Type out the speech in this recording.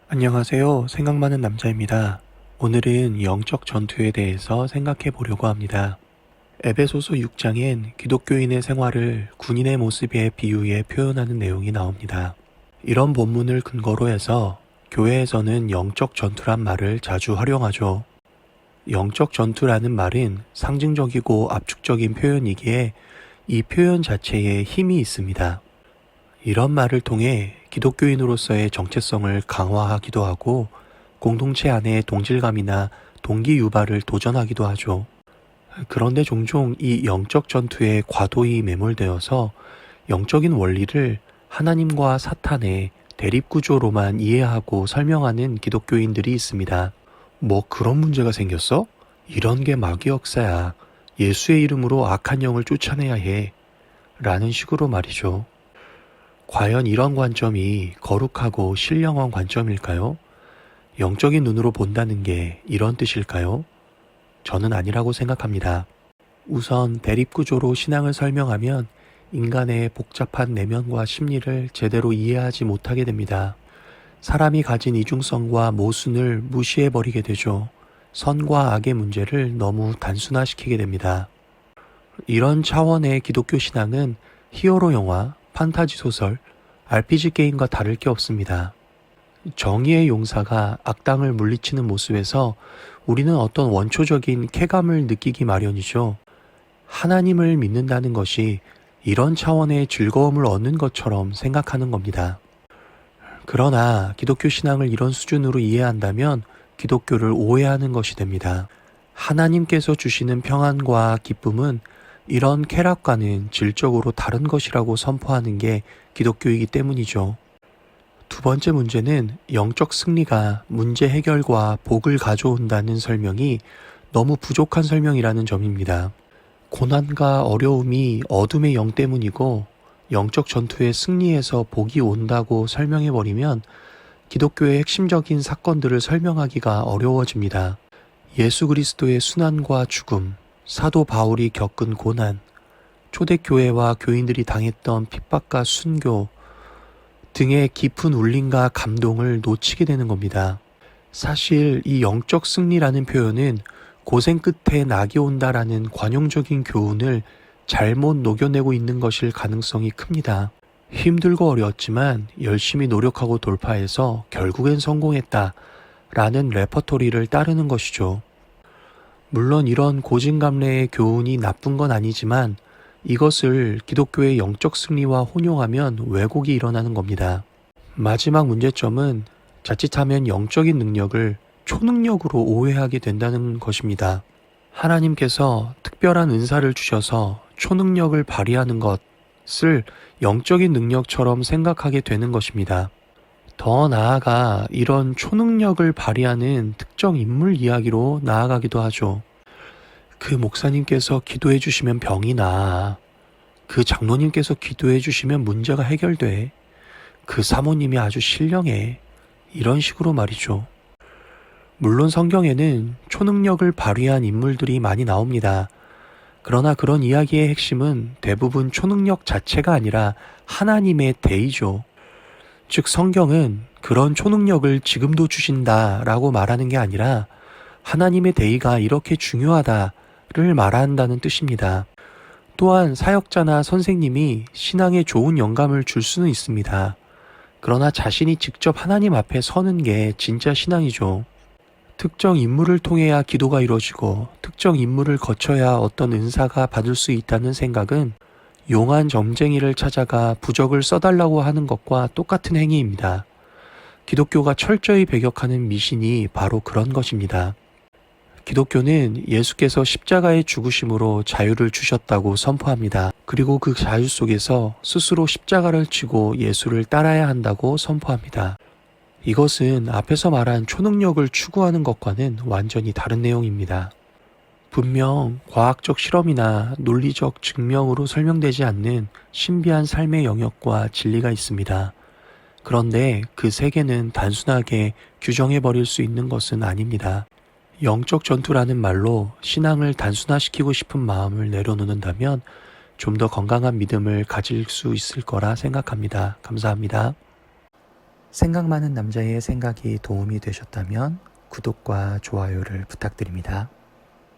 안녕하세요. 생각 많은 남자입니다. 오늘은 영적 전투에 대해서 생각해 보려고 합니다. 에베소서 6장엔 기독교인의 생활을 군인의 모습에 비유해 표현하는 내용이 나옵니다. 이런 본문을 근거로 해서 교회에서는 영적 전투란 말을 자주 활용하죠. 영적 전투라는 말은 상징적이고 압축적인 표현이기에 이 표현 자체에 힘이 있습니다. 이런 말을 통해 기독교인으로서의 정체성을 강화하기도 하고 공동체 안의 동질감이나 동기 유발을 도전하기도 하죠. 그런데 종종 이 영적 전투에 과도히 매몰되어서 영적인 원리를 하나님과 사탄의 대립 구조로만 이해하고 설명하는 기독교인들이 있습니다. 뭐 그런 문제가 생겼어? 이런 게 마귀 역사야. 예수의 이름으로 악한 영을 쫓아내야 해. 라는 식으로 말이죠. 과연 이런 관점이 거룩하고 신령한 관점일까요? 영적인 눈으로 본다는 게 이런 뜻일까요? 저는 아니라고 생각합니다. 우선 대립구조로 신앙을 설명하면 인간의 복잡한 내면과 심리를 제대로 이해하지 못하게 됩니다. 사람이 가진 이중성과 모순을 무시해버리게 되죠. 선과 악의 문제를 너무 단순화시키게 됩니다. 이런 차원의 기독교 신앙은 히어로 영화, 판타지 소설, RPG 게임과 다를 게 없습니다. 정의의 용사가 악당을 물리치는 모습에서 우리는 어떤 원초적인 쾌감을 느끼기 마련이죠. 하나님을 믿는다는 것이 이런 차원의 즐거움을 얻는 것처럼 생각하는 겁니다. 그러나 기독교 신앙을 이런 수준으로 이해한다면 기독교를 오해하는 것이 됩니다. 하나님께서 주시는 평안과 기쁨은 이런 쾌락과는 질적으로 다른 것이라고 선포하는 게 기독교이기 때문이죠. 두 번째 문제는 영적 승리가 문제 해결과 복을 가져온다는 설명이 너무 부족한 설명이라는 점입니다. 고난과 어려움이 어둠의 영 때문이고 영적 전투의 승리에서 복이 온다고 설명해버리면 기독교의 핵심적인 사건들을 설명하기가 어려워집니다. 예수 그리스도의 순환과 죽음, 사도 바울이 겪은 고난, 초대교회와 교인들이 당했던 핍박과 순교 등의 깊은 울림과 감동을 놓치게 되는 겁니다. 사실 이 영적 승리라는 표현은 고생 끝에 낙이 온다라는 관용적인 교훈을 잘못 녹여내고 있는 것일 가능성이 큽니다. 힘들고 어려웠지만 열심히 노력하고 돌파해서 결국엔 성공했다 라는 레퍼토리를 따르는 것이죠. 물론 이런 고진감래의 교훈이 나쁜 건 아니지만 이것을 기독교의 영적 승리와 혼용하면 왜곡이 일어나는 겁니다. 마지막 문제점은 자칫하면 영적인 능력을 초능력으로 오해하게 된다는 것입니다. 하나님께서 특별한 은사를 주셔서 초능력을 발휘하는 것을 영적인 능력처럼 생각하게 되는 것입니다. 더 나아가 이런 초능력을 발휘하는 특정 인물 이야기로 나아가기도 하죠. 그 목사님께서 기도해 주시면 병이 나. 그 장로님께서 기도해 주시면 문제가 해결돼. 그 사모님이 아주 신령해. 이런 식으로 말이죠. 물론 성경에는 초능력을 발휘한 인물들이 많이 나옵니다. 그러나 그런 이야기의 핵심은 대부분 초능력 자체가 아니라 하나님의 대의죠. 즉 성경은 그런 초능력을 지금도 주신다라고 말하는 게 아니라 하나님의 대의가 이렇게 중요하다를 말한다는 뜻입니다. 또한 사역자나 선생님이 신앙에 좋은 영감을 줄 수는 있습니다. 그러나 자신이 직접 하나님 앞에 서는 게 진짜 신앙이죠. 특정 인물을 통해야 기도가 이루어지고 특정 인물을 거쳐야 어떤 은사가 받을 수 있다는 생각은 용한 점쟁이를 찾아가 부적을 써달라고 하는 것과 똑같은 행위입니다. 기독교가 철저히 배격하는 미신이 바로 그런 것입니다. 기독교는 예수께서 십자가의 죽으심으로 자유를 주셨다고 선포합니다. 그리고 그 자유 속에서 스스로 십자가를 지고 예수를 따라야 한다고 선포합니다. 이것은 앞에서 말한 초능력을 추구하는 것과는 완전히 다른 내용입니다. 분명 과학적 실험이나 논리적 증명으로 설명되지 않는 신비한 삶의 영역과 진리가 있습니다. 그런데 그 세계는 단순하게 규정해버릴 수 있는 것은 아닙니다. 영적 전투라는 말로 신앙을 단순화시키고 싶은 마음을 내려놓는다면 좀 더 건강한 믿음을 가질 수 있을 거라 생각합니다. 감사합니다. 생각 많은 남자의 생각이 도움이 되셨다면 구독과 좋아요를 부탁드립니다.